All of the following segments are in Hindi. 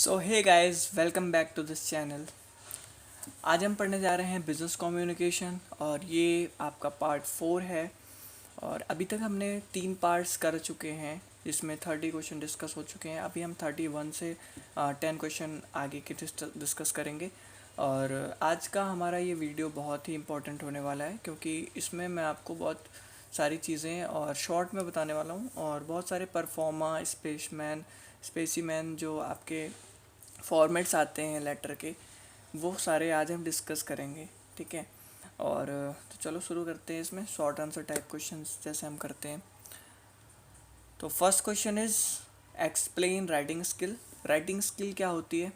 So hey guys, welcome back to this channel. आज हम पढ़ने जा रहे हैं बिजनेस कम्युनिकेशन और ये आपका पार्ट 4 है। और अभी तक हमने 3 पार्ट्स कर चुके हैं जिसमें 30 क्वेश्चन डिस्कस हो चुके हैं। अभी हम 31 से 10 क्वेश्चन आगे के डिस्कस करेंगे। और आज का हमारा ये वीडियो बहुत ही इम्पोर्टेंट होने वाला है क्योंकि इसमें मैं आपको बहुत सारी चीज़ें और शॉर्ट में बताने वाला हूँ और बहुत सारे परफॉर्मा स्पेसीमैन जो आपके फॉर्मेट्स आते हैं लेटर के, वो सारे आज हम डिस्कस करेंगे। ठीक है। और तो चलो शुरू करते हैं। इसमें शॉर्ट आंसर टाइप क्वेश्चंस जैसे हम करते हैं। तो first question is explain writing skill. Writing skill क्या होती है?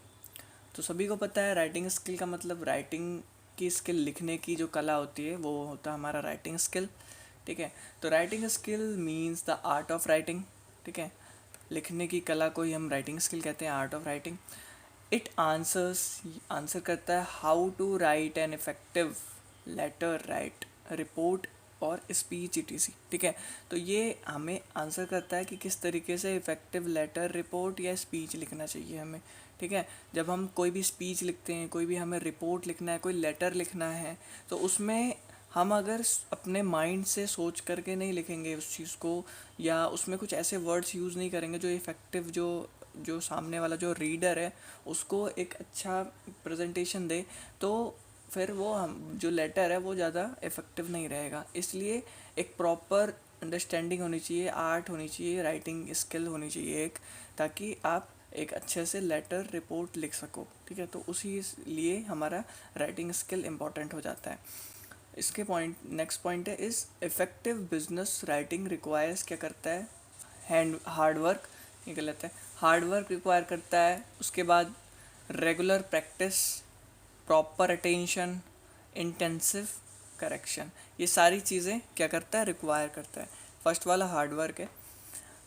तो सभी को पता है राइटिंग स्किल का मतलब राइटिंग की स्किल, लिखने की जो कला होती है वो होता है हमारा राइटिंग स्किल। ठीक है। तो writing skill means the art of writing. ठीक है। लिखने की कला को ही हम राइटिंग स्किल कहते हैं, art of writing. It answer करता है how to write an effective letter, write report और स्पीच etc। ठीक है। तो ये हमें आंसर करता है कि किस तरीके से इफेक्टिव लेटर, रिपोर्ट या स्पीच लिखना चाहिए हमें। ठीक है। जब हम कोई भी स्पीच लिखते हैं, कोई भी हमें रिपोर्ट लिखना है, कोई लेटर लिखना है, तो उसमें हम अगर अपने माइंड से सोच करके नहीं लिखेंगे उस चीज़ को, या उसमें कुछ ऐसे वर्ड्स यूज़ नहीं करेंगे जो इफ़ेक्टिव, जो जो सामने वाला जो रीडर है उसको एक अच्छा प्रेजेंटेशन दे, तो फिर वो हम जो लेटर है वो ज़्यादा इफ़ेक्टिव नहीं रहेगा। इसलिए एक प्रॉपर अंडरस्टैंडिंग होनी चाहिए, आर्ट होनी चाहिए, राइटिंग स्किल होनी चाहिए एक, ताकि आप एक अच्छे से लेटर रिपोर्ट लिख सको। ठीक है। तो उसी लिए हमारा राइटिंग स्किल इम्पॉर्टेंट हो जाता है। इसके पॉइंट, नेक्स्ट पॉइंट है इस इफेक्टिव बिजनेस राइटिंग रिक्वायर्स, क्या करता है? Hard work. ये गलत है। हार्ड वर्क रिक्वायर करता है। उसके बाद regular practice, proper attention, intensive correction, ये सारी चीज़ें क्या करता है? रिक्वायर करता है। फर्स्ट वाला हार्ड वर्क है,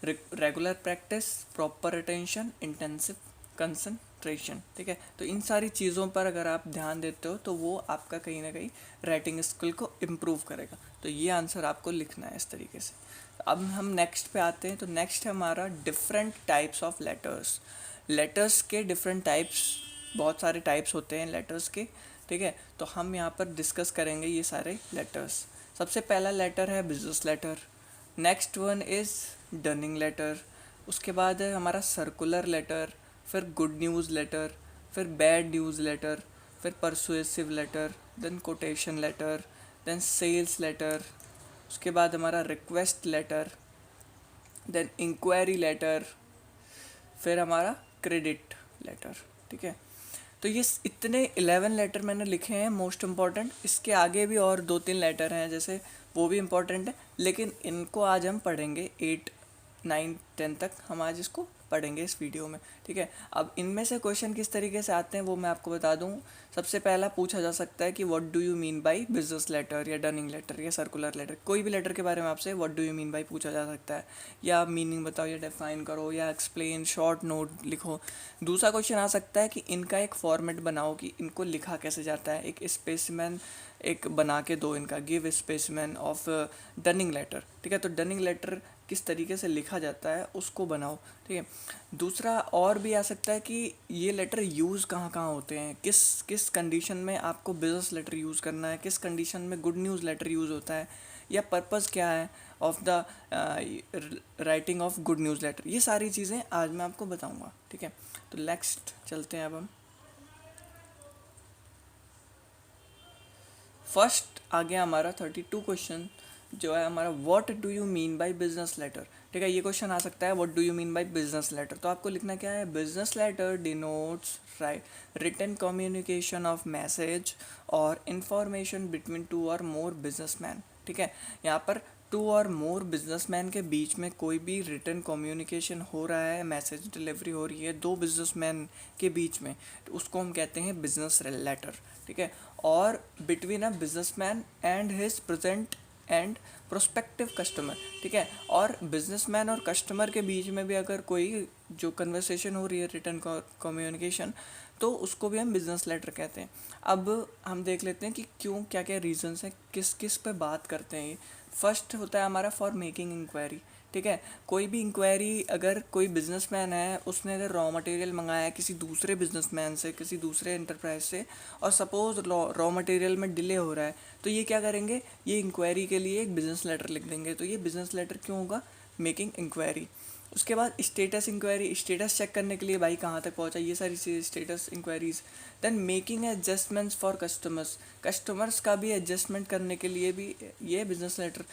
regular practice, proper attention, intensive concentration. ठीक है। तो इन सारी चीज़ों पर अगर आप ध्यान देते हो तो वो आपका कहीं ना कहीं राइटिंग स्किल को इम्प्रूव करेगा। तो ये आंसर आपको लिखना है इस तरीके से। अब हम नेक्स्ट पे आते हैं। तो नेक्स्ट है हमारा different types of letters. Letters के डिफरेंट टाइप्स, बहुत सारे टाइप्स होते हैं लेटर्स के। ठीक है। तो हम यहाँ पर डिस्कस करेंगे ये सारे लेटर्स। सबसे पहला लेटर है business letter. Next one is dunning letter. उसके बाद है हमारा सर्कुलर लेटर, फिर गुड न्यूज़ लेटर, फिर बैड न्यूज़ लेटर, फिर persuasive letter, then quotation letter, then sales letter. उसके बाद हमारा request letter, then inquiry letter, फिर हमारा क्रेडिट लेटर। ठीक है। तो ये इतने 11 लेटर मैंने लिखे हैं मोस्ट इम्पॉर्टेंट। इसके आगे भी और 2-3 लेटर हैं जैसे, वो भी इम्पॉर्टेंट है, लेकिन इनको आज हम पढ़ेंगे 8, 9, 10 तक हम आज इसको पढ़ेंगे इस वीडियो में। ठीक है। अब इनमें से क्वेश्चन किस तरीके से आते हैं वो मैं आपको बता दूं। सबसे पहला पूछा जा सकता है कि what do you mean by business letter या डनिंग लेटर या सर्कुलर लेटर। कोई भी लेटर के बारे में आपसे what do you mean by पूछा जा सकता है, या मीनिंग बताओ, या डिफाइन करो, या एक्सप्लेन, शॉर्ट नोट लिखो। दूसरा क्वेश्चन आ सकता है कि इनका एक फॉर्मेट बनाओ कि इनको लिखा कैसे जाता है। एक स्पेसिमेन एक बना के दो इनका, give specimen of dunning letter. ठीक है। तो डनिंग लेटर किस तरीके से लिखा जाता है उसको बनाओ। ठीक है। दूसरा और भी आ सकता है कि ये लेटर यूज़ कहाँ कहाँ होते हैं, किस किस कंडीशन में आपको बिजनेस लेटर यूज़ करना है, किस कंडीशन में गुड न्यूज़ लेटर यूज़ होता है, या पर्पज़ क्या है of the writing of good news letter. ये सारी चीज़ें आज मैं आपको बताऊंगा। ठीक है। तो नेक्स्ट चलते हैं अब हम। फर्स्ट आ गया हमारा 32 क्वेश्चन, जो है हमारा what do you mean by business letter. ठीक है। ये क्वेश्चन आ सकता है what do you mean by business letter. तो आपको लिखना क्या है? Business letter denotes written communication of message और इंफॉर्मेशन बिटवीन टू और मोर बिजनेसमैन। ठीक है। यहाँ पर टू और मोर बिजनेसमैन के बीच में कोई भी रिटन कम्युनिकेशन हो रहा है, मैसेज डिलीवरी हो रही है दो बिजनेसमैन के बीच में, तो उसको हम कहते हैं बिजनेस लेटर। ठीक है। और between a businessman and his present and prospective customer. ठीक है। और बिजनेसमैन और कस्टमर के बीच में भी अगर कोई जो कन्वर्सेशन हो रही है, रिटर्न कम्युनिकेशन, तो उसको भी हम बिजनेस लेटर कहते हैं। अब हम देख लेते हैं कि क्यों, क्या क्या रीजंस हैं, किस किस पे बात करते हैं ये। फर्स्ट होता है हमारा फॉर मेकिंग इंक्वायरी। ठीक ठीक है। कोई भी इंक्वायरी, अगर कोई बिजनेसमैन है, उसने अगर रॉ मटेरियल मंगाया है किसी दूसरे बिजनेसमैन से, किसी दूसरे एंटरप्राइज से, और सपोज रॉ मटेरियल में डिले हो रहा है, तो ये क्या करेंगे, ये इंक्वायरी के लिए एक बिजनेस लेटर लिख देंगे। तो ये बिजनेस लेटर क्यों होगा, मेकिंग इंक्वायरी। उसके बाद स्टेटस इंक्वायरी, स्टेटस चेक करने के लिए भाई कहाँ तक पहुँचा, ये सारी चीज़ status inquiries. Then making adjustments for customers, customers का भी एडजस्टमेंट करने के लिए भी ये बिजनेस लेटर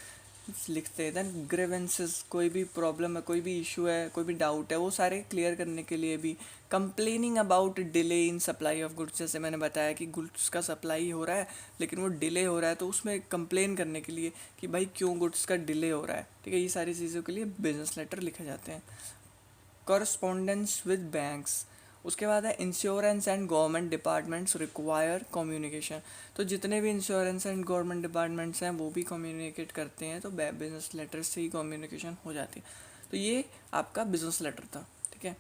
लिखते हैं। देन ग्रीवेंसेस, कोई भी प्रॉब्लम है, कोई भी इशू है, कोई भी डाउट है, वो सारे क्लियर करने के लिए भी। Complaining about delay in supply of goods, जैसे मैंने बताया कि गुड्स का सप्लाई हो रहा है लेकिन वो डिले हो रहा है, तो उसमें कंप्लेन करने के लिए कि भाई क्यों गुड्स का डिले हो रहा है, ठीक है। ये सारी चीज़ों के लिए बिजनेस लेटर लिखे जाते हैं। कॉरस्पॉन्डेंस विद बैंक्स, उसके बाद है insurance and government departments require communication. तो जितने भी इंश्योरेंस एंड गवर्नमेंट डिपार्टमेंट्स हैं वो भी कम्युनिकेट करते हैं, तो बिजनेस लेटर से ही कम्युनिकेशन हो जाती है। तो ये आपका बिजनेस लेटर था, ठीक है।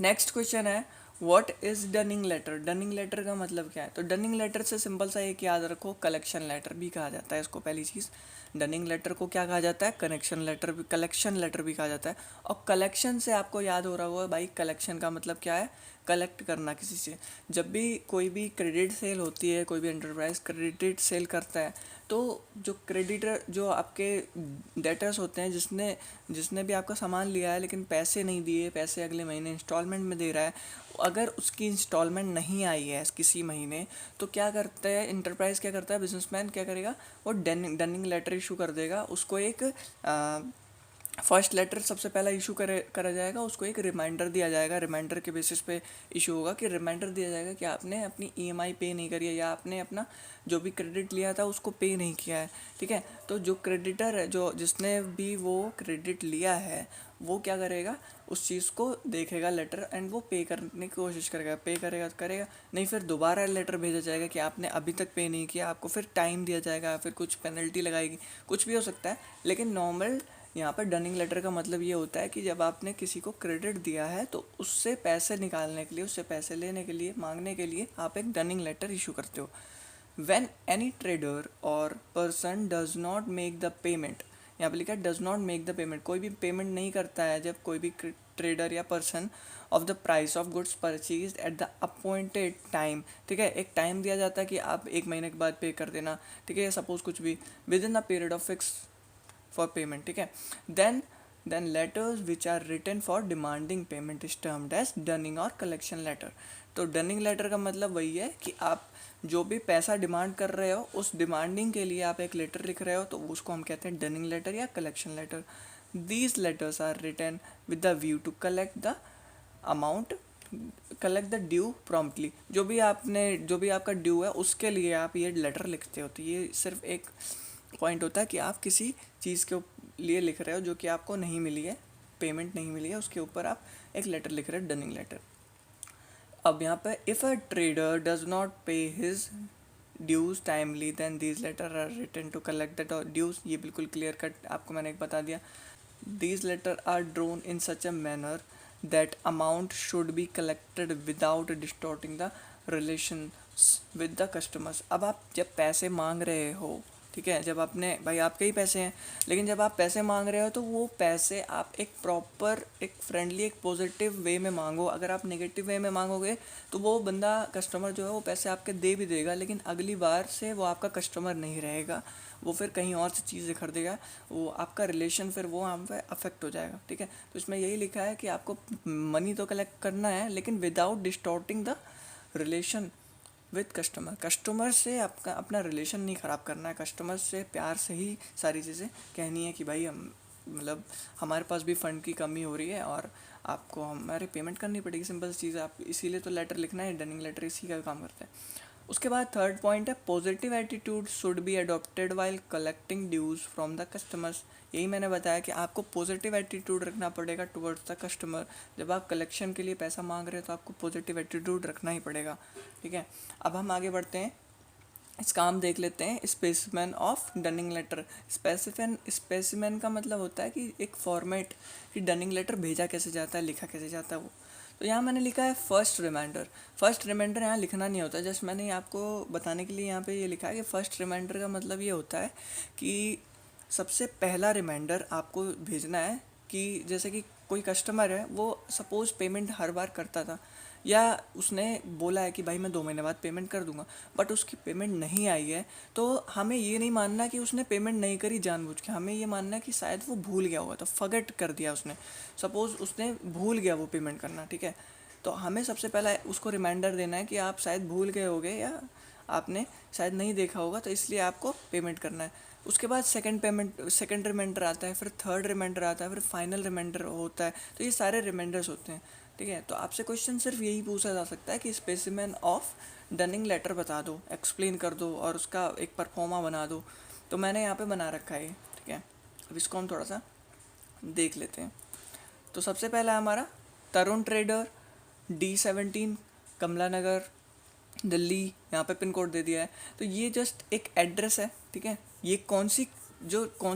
नेक्स्ट क्वेश्चन है what is dunning letter. Dunning letter का मतलब क्या है, तो डनिंग लेटर से सिंपल सा एक याद रखो, कलेक्शन लेटर भी कहा जाता है इसको। पहली चीज़, डनिंग लेटर को क्या कहा जाता है, कनेक्शन लेटर भी, कलेक्शन लेटर भी कहा जाता है। और कलेक्शन से आपको याद हो रहा होगा भाई, कलेक्शन का मतलब क्या है, कलेक्ट करना किसी से। जब भी कोई भी क्रेडिट सेल होती है, कोई भी एंटरप्राइज क्रेडिट सेल करता है, तो जो क्रेडिटर, जो आपके डेटर्स होते हैं, जिसने जिसने भी आपका सामान लिया है लेकिन पैसे नहीं दिए, पैसे अगले महीने इंस्टॉलमेंट में दे रहा है, अगर उसकी इंस्टॉलमेंट नहीं आई है किसी महीने, तो क्या करता है इंटरप्राइज, क्या करता है बिजनेसमैन, क्या करेगा, वो डनिंग लेटर इशू कर देगा। उसको एक फर्स्ट लेटर सबसे पहला इशू करा जाएगा, उसको एक रिमाइंडर दिया जाएगा, रिमाइंडर के बेसिस पे इशू होगा, कि रिमाइंडर दिया जाएगा कि आपने अपनी ईएमआई पे नहीं करी है, या आपने अपना जो भी क्रेडिट लिया था उसको पे नहीं किया है, ठीक है। तो जो क्रेडिटर है, जो जिसने भी वो क्रेडिट लिया है, वो क्या करेगा, उस चीज़ को देखेगा लेटर, एंड वो पे करने की कोशिश करेगा, पे करेगा नहीं, फिर दोबारा लेटर भेजा जाएगा कि आपने अभी तक पे नहीं किया, आपको फिर टाइम दिया जाएगा, फिर कुछ पेनल्टी लगाएगी, कुछ भी हो सकता है। लेकिन नॉर्मल यहाँ पर डनिंग लेटर का मतलब ये होता है कि जब आपने किसी को क्रेडिट दिया है, तो उससे पैसे निकालने के लिए, उससे पैसे लेने के लिए, मांगने के लिए आप एक डनिंग लेटर इशू करते हो। व्हेन एनी ट्रेडर और person does not make the payment, यहाँ पर लिखा है does not make the payment, कोई भी पेमेंट नहीं करता है जब कोई भी ट्रेडर या person of the price of goods purchase at the appointed time, ठीक है। एक टाइम दिया जाता है कि आप 1 महीने के बाद पे कर देना, ठीक है, सपोज कुछ भी within the period of fix for payment, ठीक है। Then letters which are written for demanding payment is termed as dunning और कलेक्शन लेटर। तो डनिंग लेटर का मतलब वही है कि आप जो भी पैसा डिमांड कर रहे हो, उस डिमांडिंग के लिए आप एक लेटर लिख रहे हो, तो उसको हम कहते हैं डनिंग लेटर या collection letter. These letters are written with the view to collect the amount, collect the due promptly. जो भी आपका ड्यू है उसके लिए आप ये लेटर लिखते हो। तो ये सिर्फ एक पॉइंट होता है कि आप किसी चीज़ के लिए लिख रहे हो जो कि आपको नहीं मिली है, पेमेंट नहीं मिली है, उसके ऊपर आप एक लेटर लिख रहे हो, डनिंग लेटर। अब यहाँ पे if a trader does not pay his dues timely then these letter are written to collect the dues. ये बिल्कुल क्लियर कट आपको मैंने एक बता दिया। These letter are drawn in such a manner that amount should be collected without distorting the relation with the customers. अब आप जब पैसे मांग रहे हो, ठीक है, जब आपने, भाई आपके ही पैसे हैं, लेकिन जब आप पैसे मांग रहे हो तो वो पैसे आप एक प्रॉपर, एक फ्रेंडली, एक पॉजिटिव वे में मांगो। अगर आप नेगेटिव वे में मांगोगे तो वो बंदा, कस्टमर जो है, वो पैसे आपके दे भी देगा, लेकिन अगली बार से वो आपका कस्टमर नहीं रहेगा, वो फिर कहीं और से चीज़ें खरीदेगा, वो आपका रिलेशन फिर वो वहाँ पे अफेक्ट हो जाएगा, ठीक है। तो इसमें यही लिखा है कि आपको मनी तो कलेक्ट करना है, लेकिन without distorting the relation with customer से आपका अपना रिलेशन नहीं ख़राब करना है, कस्टमर से प्यार से ही सारी चीज़ें कहनी है कि भाई हम, मतलब हमारे पास भी फ़ंड की कमी हो रही है और आपको हमारे पेमेंट करनी पड़ेगी, सिंपल चीज़ है। आप इसीलिए तो लेटर लिखना है, डनिंग लेटर इसी का काम करता है। उसके बाद थर्ड पॉइंट है positive attitude should be adopted while collecting dues from the customers. यही मैंने बताया कि आपको पॉजिटिव एटीट्यूड रखना पड़ेगा टुवर्ड्स द कस्टमर। जब आप कलेक्शन के लिए पैसा मांग रहे हो तो आपको पॉजिटिव एटीट्यूड रखना ही पड़ेगा, ठीक है। अब हम आगे बढ़ते हैं, इसका हम देख लेते हैं specimen of dunning letter. Specimen का मतलब होता है कि एक फॉर्मेट, कि डनिंग लेटर भेजा कैसे जाता है, लिखा कैसे जाता है वो। तो यहाँ मैंने लिखा है फर्स्ट रिमाइंडर। फर्स्ट रिमाइंडर यहाँ लिखना नहीं होता, जस्ट मैंने आपको बताने के लिए यहाँ पे ये लिखा है कि फर्स्ट रिमाइंडर का मतलब ये होता है कि सबसे पहला रिमाइंडर आपको भेजना है कि जैसे कि कोई कस्टमर है, वो सपोज़ पेमेंट हर बार करता था, या उसने बोला है कि भाई मैं 2 महीने बाद पेमेंट कर दूंगा, बट उसकी पेमेंट नहीं आई है, तो हमें ये नहीं मानना कि उसने पेमेंट नहीं करी जानबूझ के, हमें ये मानना है कि शायद वो भूल गया होगा, तो फॉरगेट कर दिया उसने, सपोज़ उसने भूल गया वो पेमेंट करना, ठीक है। तो हमें सबसे पहला उसको रिमाइंडर देना है कि आप शायद भूल गए होगे, या आपने शायद नहीं देखा होगा, तो इसलिए आपको पेमेंट करना है। उसके बाद सेकंड रिमाइंडर आता है, फिर थर्ड रिमाइंडर आता है, फिर फाइनल रिमाइंडर होता है। तो ये सारे रिमाइंडर्स होते हैं, ठीक है। तो आपसे क्वेश्चन सिर्फ यही पूछा जा सकता है कि स्पेसिमेन ऑफ डनिंग लेटर बता दो, एक्सप्लेन कर दो और उसका एक परफॉर्मा बना दो। तो मैंने यहाँ पे बना रखा है, ठीक है। अब इसको हम थोड़ा सा देख लेते हैं। तो सबसे पहला है हमारा तरुण ट्रेडर, D17, कमला नगर, दिल्ली, यहाँ पे पिन कोड दे दिया है। तो ये जस्ट एक एड्रेस है, ठीक है। ये कौन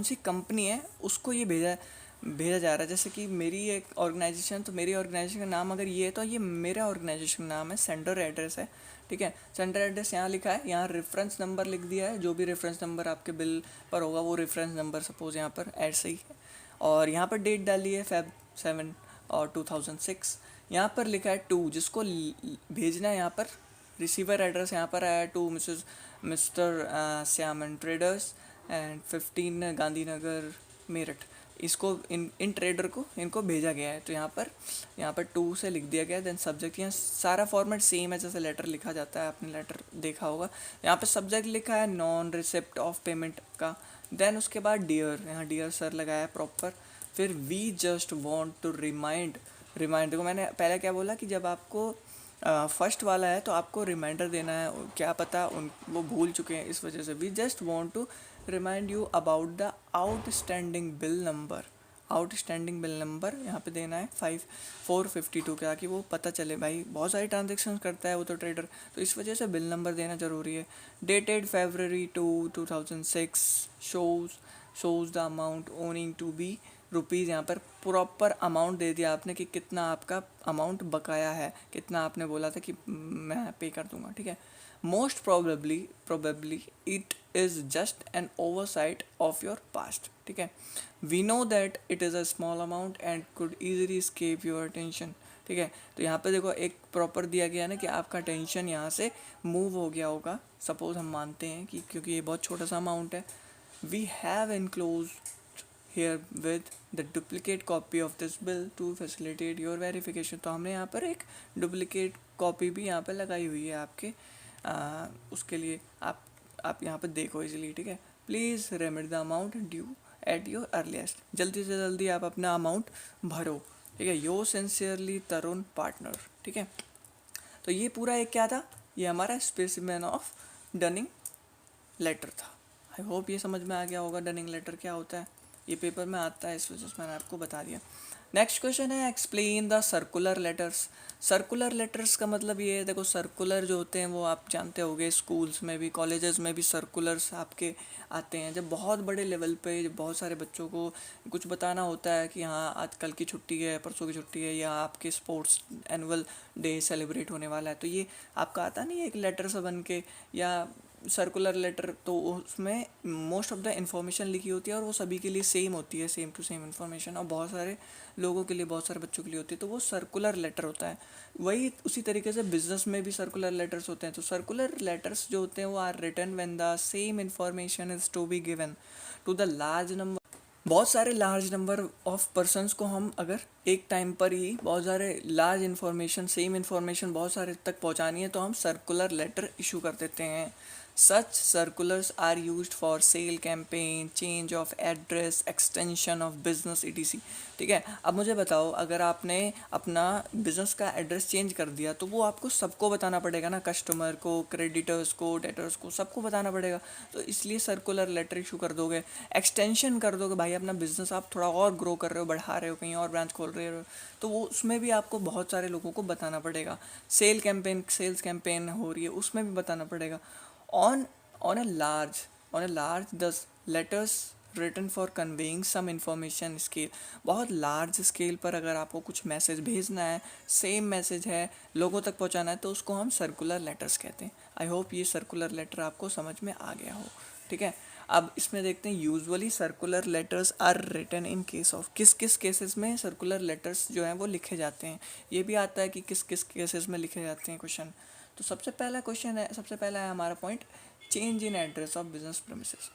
सी कंपनी है उसको ये भेजा जा रहा है। जैसे कि मेरी एक ऑर्गेनाइजेशन, तो मेरी ऑर्गेनाइजेशन का नाम अगर ये है तो ये मेरा ऑर्गेनाइजेशन का नाम है, सेंडर एड्रेस है, ठीक है। सेंडर एड्रेस यहाँ लिखा है, यहाँ रेफरेंस नंबर लिख दिया है, जो भी रेफरेंस नंबर आपके बिल पर होगा वो रेफरेंस नंबर सपोज यहाँ पर ऐसे ही है। और यहाँ पर डेट डाली है Feb 7 और 2006। यहाँ पर लिखा है टू, जिसको भेजना है यहाँ पर रिसीवर एड्रेस यहाँ पर आया to mister Shyaman traders and 15 Gandhinagar Meerut. इसको इन ट्रेडर को इनको भेजा गया है। तो यहाँ पर टू से लिख दिया गया। देन सब्जेक्ट, यहाँ सारा फॉर्मेट सेम है जैसे लेटर लिखा जाता है, आपने लेटर देखा होगा। यहाँ पे सब्जेक्ट लिखा है नॉन रिसिप्ट ऑफ पेमेंट का। देन उसके बाद डियर, यहाँ डियर सर लगाया है प्रॉपर। फिर we just want to remind, देखो मैंने पहले क्या बोला कि जब आपको फर्स्ट वाला है तो आपको रिमाइंडर देना है, क्या पता वो भूल चुके हैं, इस वजह से we just want to remind you about the outstanding bill number. Outstanding bill number यहाँ पे देना है 5452 का, कि वो पता चले भाई बहुत सारी ट्रांजेक्शन करता है वो तो ट्रेडर, तो इस वजह से बिल नंबर देना ज़रूरी है। Dated February 2, 2006 shows the amount owing to be rupees. यहाँ पर प्रॉपर अमाउंट दे दिया आपने कि कितना आपका अमाउंट बकाया है, कितना आपने बोला था कि मैं पे कर दूंगा, ठीक है। Most probably it is just an oversight of your past, ठीक है। We know that it is a small amount and could easily escape your attention, ठीक है। तो यहाँ पे देखो एक प्रॉपर दिया गया ना कि आपका टेंशन यहाँ से मूव हो गया होगा, सपोज हम मानते हैं कि क्योंकि ये बहुत छोटा सा अमाउंट है। We have enclose here with the duplicate copy of this bill to facilitate your verification। तो हमने यहाँ पर एक डुप्लिकेट कॉपी भी यहाँ पर लगाई हुई है आपके उसके लिए आप यहाँ पर देखो इजीली, ठीक है। Please remit the amount due at your earliest, जल्दी से जल्दी आप अपना अमाउंट भरो, ठीक है। योर सिंसियरली तरुण पार्टनर, ठीक है। तो ये पूरा एक क्या था, ये हमारा स्पेसिमेन ऑफ डनिंग लेटर था। आई होप ये समझ में आ गया होगा डनिंग लेटर क्या होता है, ये पेपर में आता है, इस वजह से मैंने आपको बता दिया। नेक्स्ट क्वेश्चन है explain the circular letters. Circular letters का मतलब ये है, देखो सर्कुलर जो होते हैं वो आप जानते होंगे, स्कूल्स में भी कॉलेजेस में भी सर्कुलर्स आपके आते हैं। जब बहुत बड़े लेवल पे जब बहुत सारे बच्चों को कुछ बताना होता है कि हाँ आज कल की छुट्टी है, परसों की छुट्टी है, या आपके स्पोर्ट्स एनुअल डे सेलिब्रेट होने वाला है, तो ये आपका आता नहीं है एक लेटर सा बन के, या सर्कुलर लेटर। तो उसमें मोस्ट ऑफ द इन्फॉर्मेशन लिखी होती है और वो सभी के लिए सेम होती है, सेम टू सेम इन्फॉर्मेशन, और बहुत सारे लोगों के लिए, बहुत सारे बच्चों के लिए होती है, तो वो सर्कुलर लेटर होता है। वही उसी तरीके से बिजनेस में भी सर्कुलर लेटर्स होते हैं। तो सर्कुलर लेटर्स जो होते हैं वो are written when the same information is to be given to the large number, बहुत सारे लार्ज नंबर ऑफ पर्सन्स को हम अगर एक टाइम पर ही बहुत सारे लार्ज इन्फॉर्मेशन, सेम इन्फॉर्मेशन बहुत सारे तक पहुंचानी है, तो हम सर्कुलर लेटर इशू कर देते हैं। Such circulars are used for sale campaign, change of address, extension of business etc। ठीक है। अब मुझे बताओ, अगर आपने अपना बिजनेस का एड्रेस चेंज कर दिया तो वो आपको सबको बताना पड़ेगा ना, कस्टमर को, क्रेडिटर्स को, डेटर्स को, सबको बताना पड़ेगा। तो इसलिए सर्कुलर लेटर इशू कर दोगे, एक्सटेंशन कर दोगे, भाई अपना बिजनेस आप थोड़ा और ग्रो कर रहे हो, बढ़ा रहे हो, कहीं और ब्रांच खोल रहे हो, तो वो उसमें भी आपको बहुत सारे लोगों को बताना पड़ेगा। सेल्स कैंपेन हो रही है उसमें भी बताना पड़ेगा। On a large the letters written for conveying some information scale, बहुत लार्ज स्केल पर अगर आपको कुछ मैसेज भेजना है, सेम मैसेज है, लोगों तक पहुंचाना है, तो उसको हम सर्कुलर लेटर्स कहते हैं। आई होप ये सर्कुलर लेटर आपको समझ में आ गया हो, ठीक है। अब इसमें देखते हैं usually circular letters are written in case of, किस किस केसेस में सर्कुलर लेटर्स जो हैं वो लिखे जाते हैं। ये भी आता है कि किस किस केसेस में लिखे जाते हैं क्वेश्चन। तो सबसे पहला क्वेश्चन है, सबसे पहला है हमारा point, change in address of business premises.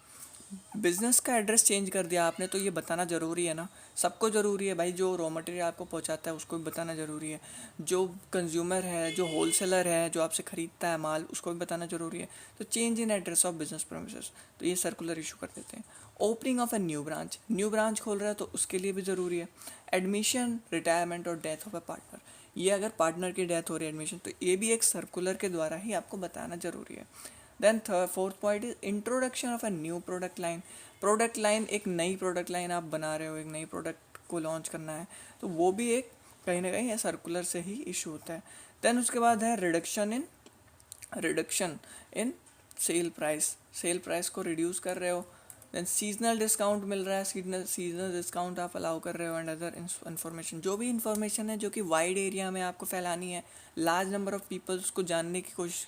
Business का एड्रेस चेंज कर दिया आपने तो ये बताना ज़रूरी है ना, सबको ज़रूरी है भाई, जो रॉ मटेरियल आपको पहुंचाता है उसको भी बताना ज़रूरी है, जो कंज्यूमर है, जो होलसेलर है, जो आपसे ख़रीदता है माल, उसको भी बताना ज़रूरी है। तो change in address of business premises, तो ये सर्कुलर इशू कर देते हैं। Opening of a new branch खोल रहा है तो उसके लिए भी ज़रूरी है। एडमिशन, रिटायरमेंट और डेथ ऑफ ए पार्टनर, ये अगर पार्टनर की डेथ हो रही है एडमिशन, तो ये भी एक सर्कुलर के द्वारा ही आपको बताना ज़रूरी है। Then fourth point is introduction of a new product line. Product line, एक नई प्रोडक्ट लाइन आप बना रहे हो, एक नई प्रोडक्ट को लॉन्च करना है, तो वो भी एक कहीं ना कहीं सर्कुलर से ही इशू होता है। देन उसके बाद है रिडक्शन इन सेल प्राइस को रिड्यूस कर रहे हो। देन सीजनल डिस्काउंट मिल रहा है, सीजनल डिस्काउंट आप अलाउ कर रहे हो। एंड अदर इन्फॉर्मेशन, जो भी इन्फॉर्मेशन है जो कि वाइड एरिया में आपको फैलानी है, लार्ज नंबर ऑफ पीपल्स को जानने की कोशिश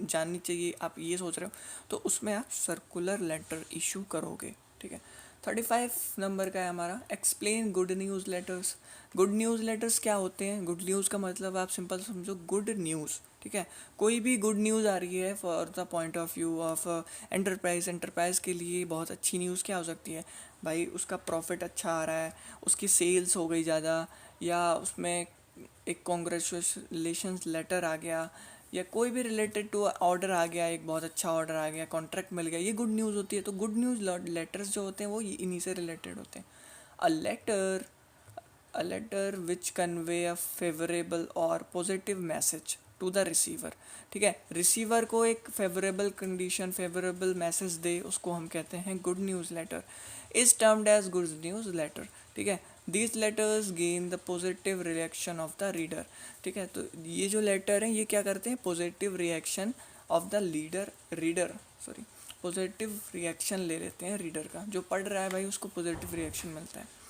जाननी चाहिए, आप ये सोच रहे हो, तो उसमें आप सर्कुलर लेटर इशू करोगे। ठीक है। 35 नंबर का है हमारा, explain good news letters. Good news letters क्या होते हैं? गुड न्यूज़ का मतलब आप सिंपल समझो, गुड न्यूज़। ठीक है, कोई भी गुड न्यूज़ आ रही है for the point of view of enterprise के लिए बहुत अच्छी न्यूज़ क्या हो सकती है भाई? उसका प्रॉफिट अच्छा आ रहा है, उसकी सेल्स हो गई ज़्यादा, या उसमें एक कॉन्ग्रेचुलेशंस लेटर आ गया, या कोई भी रिलेटेड टू ऑर्डर आ गया, एक बहुत अच्छा ऑर्डर आ गया, कॉन्ट्रैक्ट मिल गया, ये गुड न्यूज़ होती है। तो गुड न्यूज़ लेटर्स जो होते हैं वो इन्हीं से रिलेटेड होते हैं। A letter a letter which convey a favorable or positive message to the receiver। ठीक है, रिसीवर को एक फेवरेबल कंडीशन, फेवरेबल मैसेज दे, उसको हम कहते हैं good news letter. Is termed as good news letter. ठीक है, these letters gain the positive reaction of the reader. ठीक है, तो ये जो लेटर हैं ये क्या करते हैं? Positive reaction of the reader sorry, positive reaction ले लेते हैं रीडर का, जो पढ़ रहा है भाई उसको पॉजिटिव रिएक्शन मिलता है।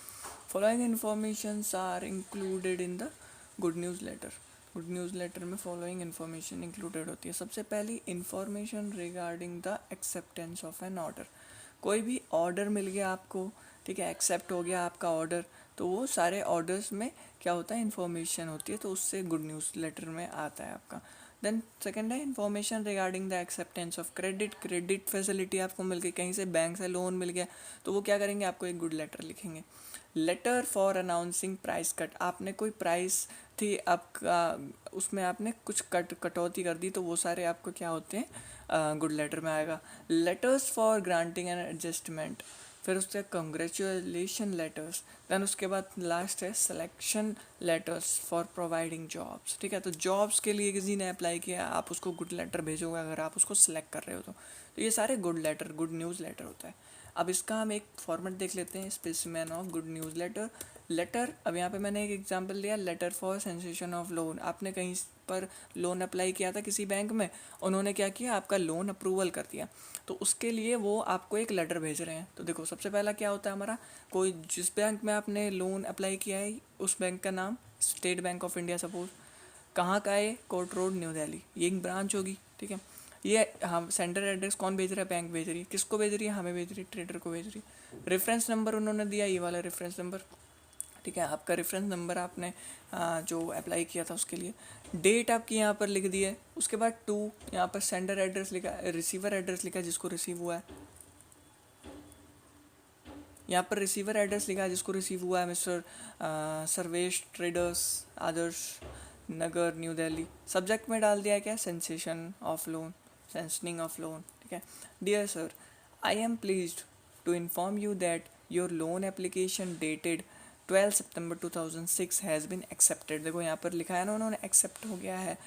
Following informations are included in the good news letter. Good news letter में फॉलोइंग इन्फॉर्मेशन इंक्लूडेड होती है। सबसे पहली information regarding the acceptance of an order. कोई भी ऑर्डर मिल गया आपको, ठीक है, एक्सेप्ट हो गया आपका ऑर्डर, तो वो सारे ऑर्डर्स में क्या होता है? इन्फॉर्मेशन होती है, तो उससे गुड न्यूज़ लेटर में आता है आपका। देन सेकेंड है information regarding the acceptance of credit facility आपको मिल गई, कहीं से बैंक से लोन मिल गया, तो वो क्या करेंगे? आपको एक गुड लेटर लिखेंगे। Letter for announcing price cut, आपने कोई प्राइस थी आपका, उसमें आपने कुछ कटौती कर दी, तो वो सारे आपको क्या होते हैं? गुड लेटर में आएगा। Letters for granting and adjustment, फिर उसके कंग्रेचुलेशन लेटर्स। देन उसके बाद लास्ट है selection letters for providing jobs. ठीक है, तो जॉब्स के लिए किसी ने अप्लाई किया, आप उसको गुड लेटर भेजोगे अगर आप उसको सिलेक्ट कर रहे हो तो ये सारे good letter, good news letter होता है। अब इसका हम एक फॉर्मेट देख लेते हैं, specimen of good news letter. अब यहाँ पे मैंने एक एग्जांपल लिया, letter for sanction of loan. आपने कहीं पर लोन अप्लाई किया था किसी बैंक में, उन्होंने क्या किया? आपका लोन अप्रूवल कर दिया, तो उसके लिए वो आपको एक लेटर भेज रहे हैं। तो देखो सबसे पहला क्या होता है हमारा, कोई जिस बैंक में आपने लोन अप्लाई किया है उस बैंक का नाम, state bank of India suppose, कहाँ का है? कोर्ट रोड न्यू दिल्ली, ये एक ब्रांच होगी। ठीक है, ये हम सेंटर एड्रेस कौन भेज रहा है? बैंक भेज रही है। किसको भेज रही है? हमें भेज रही है, ट्रेडर को भेज रही है। रेफरेंस नंबर उन्होंने दिया, ये वाला रेफरेंस नंबर। ठीक है, आपका रेफरेंस नंबर आपने जो अप्लाई किया था उसके लिए, डेट आपकी यहाँ पर लिख दी है। उसके बाद टू, यहाँ पर सेंडर एड्रेस लिखा, रिसीवर एड्रेस लिखा जिसको रिसीव हुआ है, यहाँ पर रिसीवर एड्रेस लिखा है जिसको रिसीव हुआ है, mister Sarvesh traders Adarsh Nagar New Delhi. Subject में डाल दिया है क्या? Sensation of loan, sanctioning of loan. ठीक है, dear sir, I am pleased to inform you that your loan application dated 12 सितंबर 2006 हैज़ बिन एक्सेप्टेड। देखो यहाँ पर लिखा है ना, उन्होंने एक्सेप्ट हो गया है।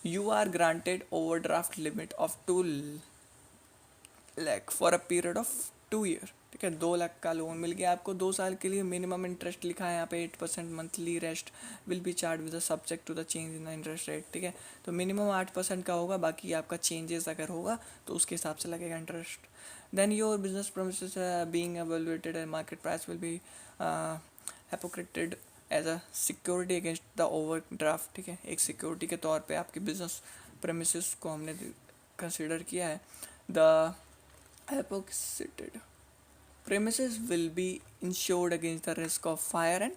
You are granted overdraft limit of 2 lakh for a period of 2 year. ठीक है, 2 लाख का लोन मिल गया आपको 2 साल के लिए। मिनिमम इंटरेस्ट लिखा है यहाँ पे 8% monthly, rest will be charge with subject to the change in the interest rate. ठीक है, तो मिनिमम 8% का होगा, बाकी आपका चेंजेस अगर होगा तो उसके हिसाब से लगेगा interest. Then your business premises being evaluated and market price will be hypothecated as a security against the overdraft. ठीक है, एक सिक्योरिटी के तौर पे आपके बिजनेस प्रेमिसेस को हमने कंसिडर किया है। The hypocrested premises will be insured against the risk of fire and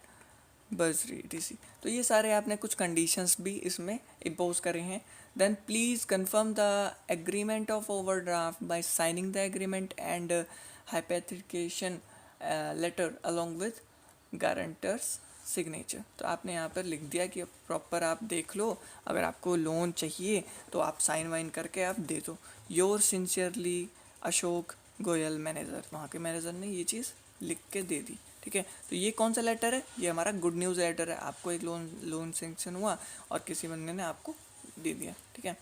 burglary etc. तो ये सारे आपने कुछ कंडीशंस भी इसमें इम्पोज करे हैं. Then please confirm the agreement of overdraft by signing the agreement and hypothecation letter along with guarantors signature. तो आपने यहाँ पर लिख दिया कि प्रॉपर आप देख लो, अगर आपको लोन चाहिए तो आप साइन वाइन करके आप दे दो. Your sincerely Ashok Goyal manager. वहाँ के मैनेजर ने ये चीज़ लिख के दे दी. ठीक है, तो ये कौन सा लेटर है? ये हमारा गुड न्यूज़ लेटर है. आपको एक लोन सेंक्शन हुआ और किसी बंदे ने आपको दे दिया. ठीक है,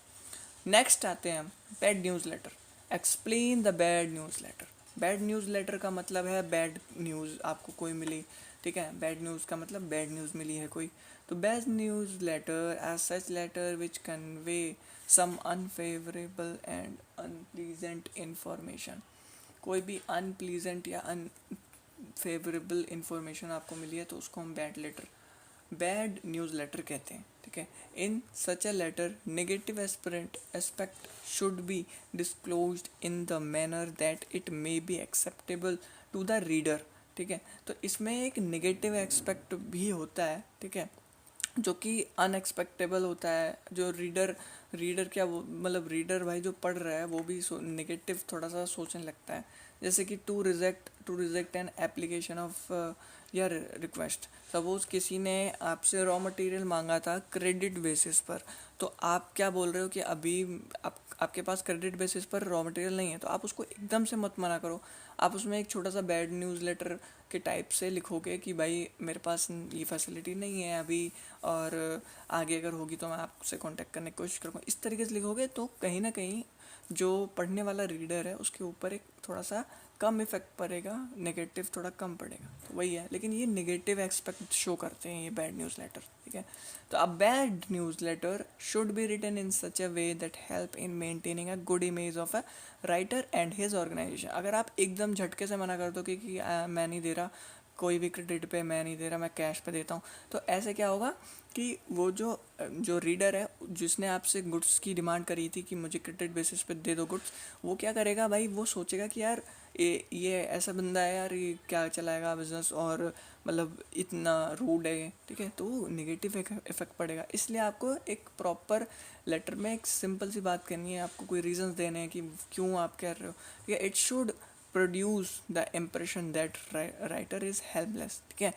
नेक्स्ट आते हैं हम bad news letter. Explain the bad news letter. Bad news letter का मतलब है बैड न्यूज़ आपको कोई मिली. ठीक है, बैड न्यूज़ का मतलब बैड न्यूज़ मिली है कोई. तो bad news letter as such letter which convey some unfavourable and unpleasant information. कोई भी अनप्लीजेंट या अनफेवरेबल इंफॉर्मेशन आपको मिली है तो उसको हम बैड न्यूज़ लेटर कहते हैं. ठीक है, in such a letter negative aspect should be disclosed in the manner that it may be acceptable to the reader. ठीक है, तो इसमें एक नेगेटिव एस्पेक्ट भी होता है. ठीक है, जो कि अनएक्सपेक्टेबल होता है. जो रीडर क्या वो मतलब रीडर भाई जो पढ़ रहा है वो भी नेगेटिव थोड़ा सा सोचने लगता है. जैसे कि to reject an application of your request. Suppose किसी ने आपसे रॉ मटेरियल मांगा था क्रेडिट बेसिस पर, तो आप क्या बोल रहे हो कि अभी आपके पास क्रेडिट बेसिस पर रॉ मटेरियल नहीं है, तो आप उसको एकदम से मत मना करो. आप उसमें एक छोटा सा बैड न्यूज़ लेटर के टाइप से लिखोगे कि भाई मेरे पास ये फैसिलिटी नहीं है अभी, और आगे अगर होगी तो मैं आपसे कांटेक्ट करने की कोशिश करूँगा. इस तरीके से लिखोगे तो कहीं ना कहीं जो पढ़ने वाला रीडर है उसके ऊपर एक थोड़ा सा कम इफेक्ट पड़ेगा, नेगेटिव थोड़ा कम पड़ेगा. तो वही है, लेकिन ये नेगेटिव एक्सपेक्ट शो करते हैं ये बैड न्यूज़ लेटर. ठीक है, तो a bad news letter should be written in such a way that help in maintaining a good image of a writer and his organisation. अगर आप एकदम झटके से मना कर दो कि मैं नहीं दे रहा, कोई भी क्रेडिट पे मैं नहीं दे रहा, मैं कैश पे देता हूँ, तो ऐसे क्या होगा कि वो जो रीडर है जिसने आपसे गुड्स की डिमांड करी थी कि मुझे क्रेडिट बेसिस पे दे दो गुड्स, वो क्या करेगा भाई, वो सोचेगा कि यार ये ऐसा बंदा है यार, ये क्या चलाएगा बिजनेस, और मतलब इतना रूड है. ठीक है, तो नेगेटिव इफेक्ट पड़ेगा. इसलिए आपको एक प्रॉपर लेटर में एक सिंपल सी बात करनी है, आपको कोई रीजंस देने हैं कि क्यों आप कह रहे हो. ठीक है, it should produce the impression that writer is helpless. ठीक है,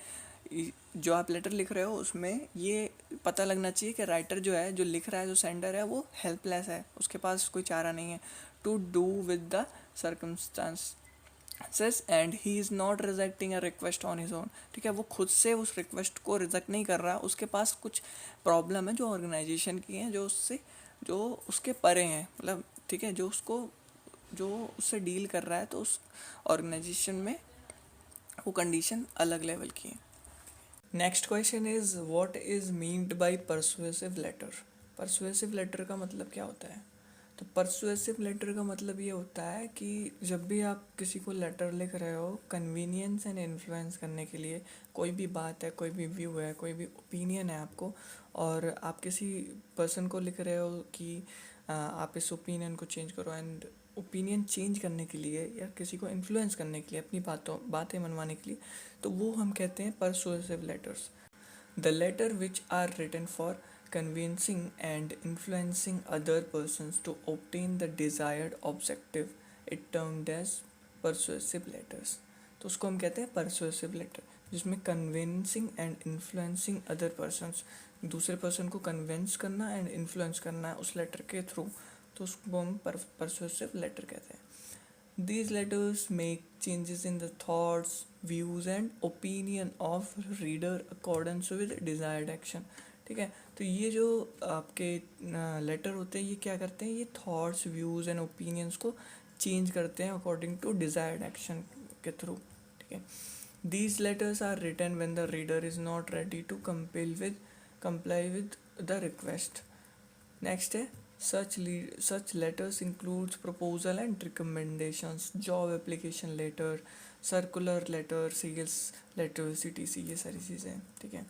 जो आप लेटर लिख रहे हो उसमें ये पता लगना चाहिए कि राइटर जो है, जो लिख रहा है, जो सेंडर है, वो हेल्पलेस है, उसके पास कोई चारा नहीं है to do with the circumstances and he is not rejecting a request on his own. ठीक है, वो खुद से उस रिक्वेस्ट को रिजेक्ट नहीं कर रहा, उसके पास कुछ प्रॉब्लम है जो ऑर्गेनाइजेशन की है, जो उसके परे हैं, मतलब ठीक है, जो उससे डील कर रहा है, तो उस ऑर्गेनाइजेशन में वो कंडीशन अलग लेवल की है. Next question is what is meant by persuasive letter. Persuasive letter का मतलब क्या होता है? तो परसुएसिव लेटर का मतलब ये होता है कि जब भी आप किसी को लेटर लिख रहे हो कन्वीनियंस एंड इन्फ्लुएंस करने के लिए, कोई भी बात है, कोई भी व्यू है, कोई भी ओपिनियन है आपको, और आप किसी पर्सन को लिख रहे हो कि आप इस ओपिनियन को चेंज करो, एंड ओपिनियन चेंज करने के लिए या किसी को इन्फ्लुएंस करने के लिए, अपनी बातें मनवाने के लिए, तो वो हम कहते हैं persuasive letters. The letter which are written for convincing and influencing other persons to obtain the desired objective it termed as persuasive letters. तो उसको हम कहते हैं persuasive letter, जिसमें convincing and influencing other persons, दूसरे पर्सन को कन्विंस करना एंड इन्फ्लुएंस करना है उस लेटर के थ्रू, तो उसको हम persuasive letter कहते हैं. These letters make changes in the thoughts, views and opinion of reader accordance with desired action. ठीक है, तो ये जो आपके लेटर होते हैं ये क्या करते हैं, ये थॉट्स, व्यूज़ एंड ओपिनियंस को चेंज करते हैं अकॉर्डिंग टू डिज़ायर्ड एक्शन के थ्रू. ठीक है, these letters are written when the reader is not ready to comply with the request. Next है such letters includes proposal and recommendations, job application letter, circular letter, sales letter, etc. ये सारी चीज़ें. ठीक है,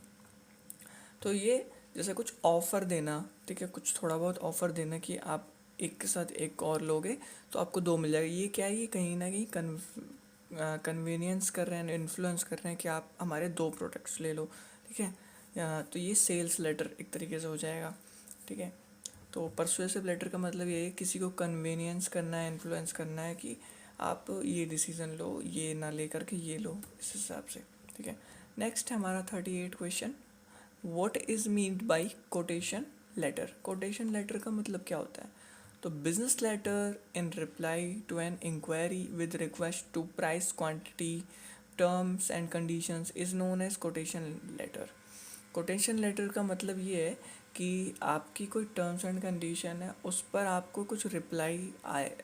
तो ये जैसे कुछ ऑफ़र देना, ठीक है, कुछ थोड़ा बहुत ऑफ़र देना कि आप एक के साथ एक और लोगे तो आपको 2 मिल जाएगा। ये क्या है, ये कहीं ना कहीं कन्वीनियंस कर रहे हैं, इन्फ्लुएंस कर रहे हैं कि आप हमारे 2 प्रोडक्ट्स ले लो, ठीक है। तो ये सेल्स लेटर एक तरीके से हो जाएगा, ठीक है। तो परसुएसिव लेटर का मतलब ये है किसी को कन्वीनियंस करना है, इन्फ्लुएंस करना है कि आप ये डिसीज़न लो, ये ना ले करके ये लो, इस हिसाब से, ठीक है। नेक्स्ट है हमारा 38 question, what is meant by quotation letter. Quotation letter का मतलब क्या होता है? तो business letter in reply to an enquiry with request to price quantity terms and conditions is known as quotation letter. Quotation letter का मतलब ये है कि आपकी कोई टर्म्स एंड कंडीशन है, उस पर आपको कुछ रिप्लाई आए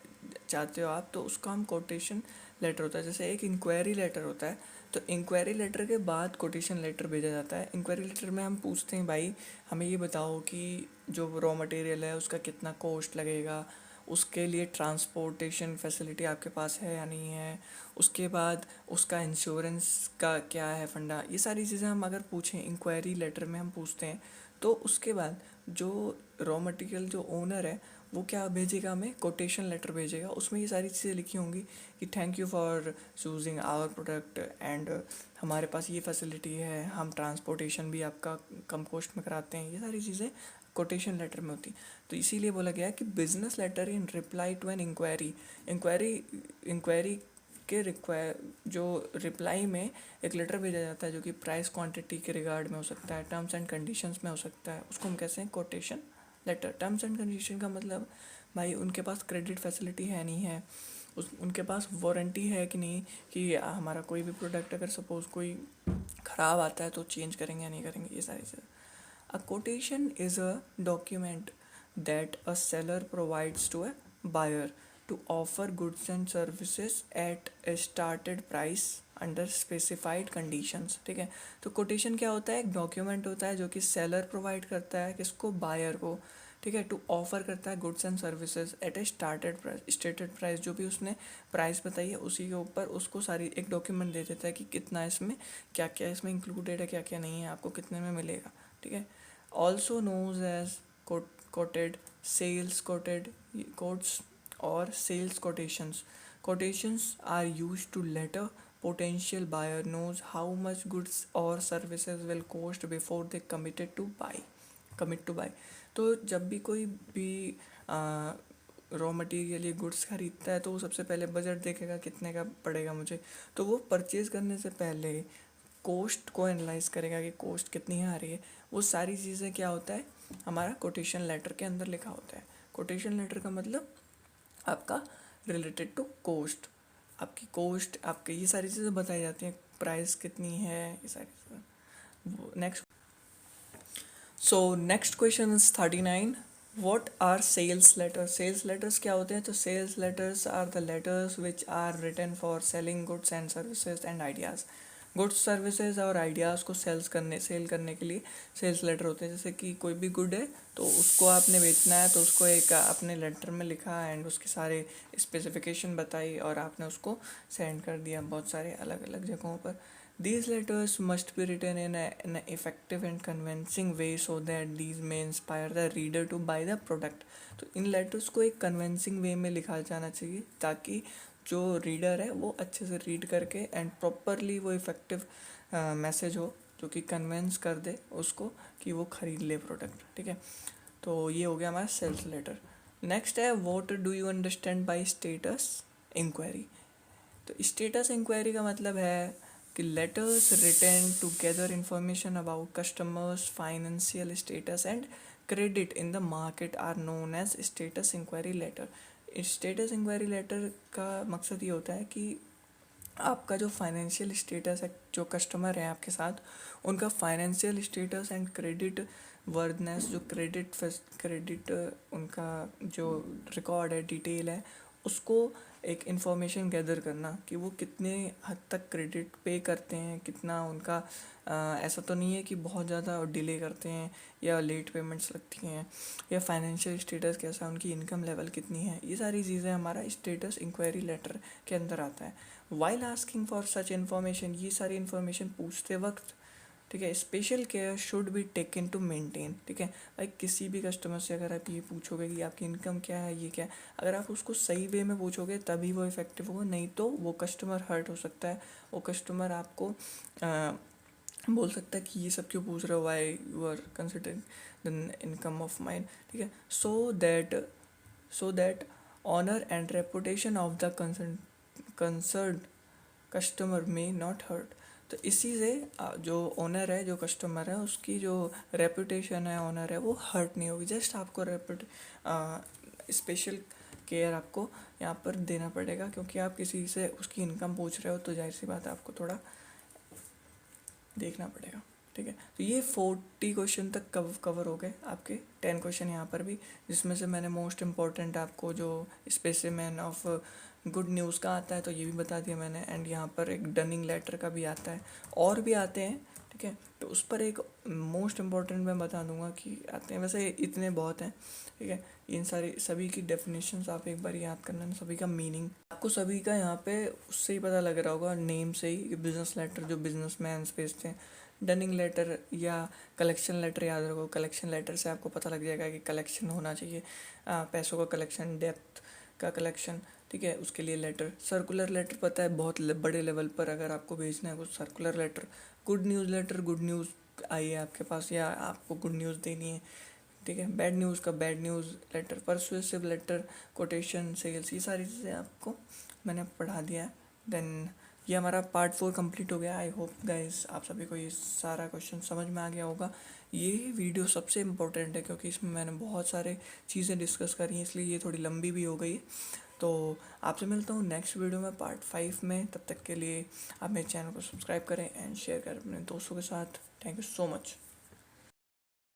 चाहते हो आप, तो उसका हम कोटेशन लेटर होता है। जैसे एक इंक्वायरी लेटर होता है, तो इंक्वायरी लेटर के बाद कोटेशन लेटर भेजा जाता है। इंक्वायरी लेटर में हम पूछते हैं भाई हमें ये बताओ कि जो रॉ मटेरियल है उसका कितना कॉस्ट लगेगा, उसके लिए ट्रांसपोर्टेशन फैसिलिटी आपके पास है या नहीं है, उसके बाद उसका इंश्योरेंस का क्या है फंडा, ये सारी चीज़ें हम अगर पूछें इंक्वायरी लेटर में हम पूछते हैं, तो उसके बाद जो रॉ मटेरियल जो ओनर है वो क्या भेजेगा, हमें कोटेशन लेटर भेजेगा। उसमें ये सारी चीज़ें लिखी होंगी कि thank you for choosing our product and हमारे पास ये फैसिलिटी है, हम ट्रांसपोर्टेशन भी आपका कम कॉस्ट में कराते हैं, ये सारी चीज़ें कोटेशन लेटर में होती। तो इसीलिए बोला गया कि business letter in reply to an enquiry, enquiry के जो रिप्लाई में एक लेटर भेजा जाता है जो कि प्राइस क्वांटिटी के रिगार्ड में हो सकता है, टर्म्स एंड कंडीशंस में हो सकता है, उसको हम कहते हैं quotation letter. Terms and condition का मतलब भाई उनके पास क्रेडिट फैसिलिटी है नहीं है, उनके पास वारंटी है कि नहीं, कि हमारा कोई भी प्रोडक्ट अगर सपोज़ कोई ख़राब आता है तो चेंज करेंगे या नहीं करेंगे, ये सारी चीज़ें। A quotation is a document that a seller provides to a buyer to offer goods and services at a started price under specified conditions, ठीक है। तो कोटेशन क्या होता है, एक डॉक्यूमेंट होता है जो कि सेलर प्रोवाइड करता है किसको, बायर को, ठीक है, टू ऑफर करता है goods and services at A started price, stated price, जो भी उसने प्राइस बताई है उसी के ऊपर उसको सारी एक डॉक्यूमेंट दे देता है कि कितना इसमें क्या क्या इसमें इंक्लूडेड है, क्या क्या नहीं है, आपको कितने में मिलेगा, ठीक है। Also knows as quoted sales quoted codes or sales quotations. Quotations are used to let a potential buyer knows how much goods or services will cost before they committed to buy. Commit to buy. तो जब भी कोई भी रॉ मटेरियल या गुड्स खरीदता है तो वो सबसे पहले बजट देखेगा कितने का पड़ेगा मुझे, तो वो परचेज़ करने से पहले कॉस्ट को एनालाइज करेगा कि कॉस्ट कितनी आ रही है। वो सारी चीज़ें क्या होता है हमारा कोटेशन लेटर के अंदर लिखा होता है। कोटेशन लेटर का मतलब आपका रिलेटेड टू कॉस्ट, आपकी कॉस्ट, आपके ये सारी चीज़ें बताई जाती हैं, प्राइस कितनी है, ये सारी चीज़ें। Next, so next question is 39, what are sales letters. Sales letters क्या होते हैं? तो sales letters are the letters which are written for selling goods and services and ideas. Goods services और आइडियाज़ को सेल करने के लिए सेल्स लेटर होते हैं। जैसे कि कोई भी गुड है तो उसको आपने बेचना है तो उसको एक अपने लेटर में लिखा एंड उसके सारे स्पेसिफिकेशन बताई और आपने उसको सेंड कर दिया बहुत सारे अलग अलग जगहों पर। These letters must be written in an effective and convincing way so that these may inspire the reader to buy the product. तो इन लेटर्स को एक कन्विंसिंग वे में लिखा जाना चाहिए ताकि जो रीडर है वो अच्छे से रीड करके एंड प्रॉपरली वो इफ़ेक्टिव मैसेज हो जो कि कन्विंस कर दे उसको कि वो ख़रीद ले प्रोडक्ट, ठीक है। तो ये हो गया हमारा सेल्स लेटर। नेक्स्ट है what do you understand by status enquiry. तो स्टेटस इंक्वायरी का मतलब है कि letters written to gather information about customers financial status and credit in the market are known as status enquiry letter. Status enquiry letter का मकसद ये होता है कि आपका जो फाइनेंशियल स्टेटस है, जो कस्टमर है आपके साथ, उनका फाइनेंशियल स्टेटस एंड क्रेडिट वर्दनेस, जो क्रेडिट उनका जो रिकॉर्ड है, डिटेल है, उसको एक इन्फॉर्मेशन गैदर करना कि वो कितने हद तक क्रेडिट पे करते हैं, कितना उनका ऐसा तो नहीं है कि बहुत ज़्यादा डिले करते हैं या लेट पेमेंट्स लगती हैं, या फाइनेंशियल स्टेटस कैसा, उनकी इनकम लेवल कितनी है, ये सारी चीज़ें हमारा स्टेटस इंक्वायरी लेटर के अंदर आता है। While asking for such information, ये सारी इन्फॉर्मेशन पूछते वक्त ठीक है। Special care should be taken to maintain, ठीक है। लाइक किसी भी कस्टमर से अगर आप ये पूछोगे कि आपकी इनकम क्या है, ये क्या है, अगर आप उसको सही वे में पूछोगे तभी वो इफ़ेक्टिव होगा, नहीं तो वो कस्टमर हर्ट हो सकता है। वो कस्टमर आपको बोल सकता है कि ये सब क्यों पूछ रहे हो, why you are considering the income of mine, ठीक है। So that honour and reputation of the concern customer may not hurt. तो इसी से जो ओनर है, जो कस्टमर है, उसकी जो रेपुटेशन है, ओनर है, वो हर्ट नहीं होगी। जस्ट आपको स्पेशल केयर आपको यहाँ पर देना पड़ेगा, क्योंकि आप किसी से उसकी इनकम पूछ रहे हो, तो जाहिर सी बात है आपको थोड़ा देखना पड़ेगा, ठीक है। तो ये 40 क्वेश्चन तक कवर हो गए आपके, 10 क्वेश्चन यहाँ पर भी, जिसमें से मैंने मोस्ट इम्पॉर्टेंट आपको जो स्पेसिमेन ऑफ गुड न्यूज़ का आता है तो ये भी बता दिया मैंने, एंड यहाँ पर एक डनिंग लेटर का भी आता है, और भी आते हैं, ठीक है। तो उस पर एक मोस्ट इम्पॉर्टेंट मैं बता दूंगा कि आते हैं, वैसे इतने बहुत हैं, ठीक है। इन सारी सभी की डेफिनेशंस आप एक बार याद करना, सभी का मीनिंग आपको सभी का यहाँ पे उससे ही पता लग रहा होगा, नेम से ही। बिजनेस लेटर जो बिजनेस मैन भेजते हैं, डनिंग लेटर या कलेक्शन लेटर याद रखो। कलेक्शन लेटर से आपको पता लग जाएगा कि कलेक्शन होना चाहिए, पैसों का कलेक्शन, डेप्थ का कलेक्शन, ठीक है, उसके लिए लेटर। सर्कुलर लेटर पता है बहुत बड़े लेवल पर अगर आपको भेजना है कुछ, circular letter. Good news letter, good news आई है आपके पास या आपको गुड न्यूज़ देनी है, ठीक है। बैड न्यूज़ का bad news letter, persuasive letter, quotation, sales, ये सारी चीज़ें आपको मैंने पढ़ा दिया है। देन ये हमारा पार्ट 4 कंप्लीट हो गया। आई होप गाइस आप सभी को ये सारा क्वेश्चन समझ में आ गया होगा। ये वीडियो सबसे इम्पोर्टेंट है क्योंकि इसमें मैंने बहुत सारे चीज़ें डिस्कस करी हैं, इसलिए ये थोड़ी लंबी भी हो गई है। तो आपसे मिलता हूँ नेक्स्ट वीडियो में, पार्ट 5 में। तब तक के लिए आप मेरे चैनल को सब्सक्राइब करें एंड शेयर करें अपने दोस्तों के साथ। Thank you so much.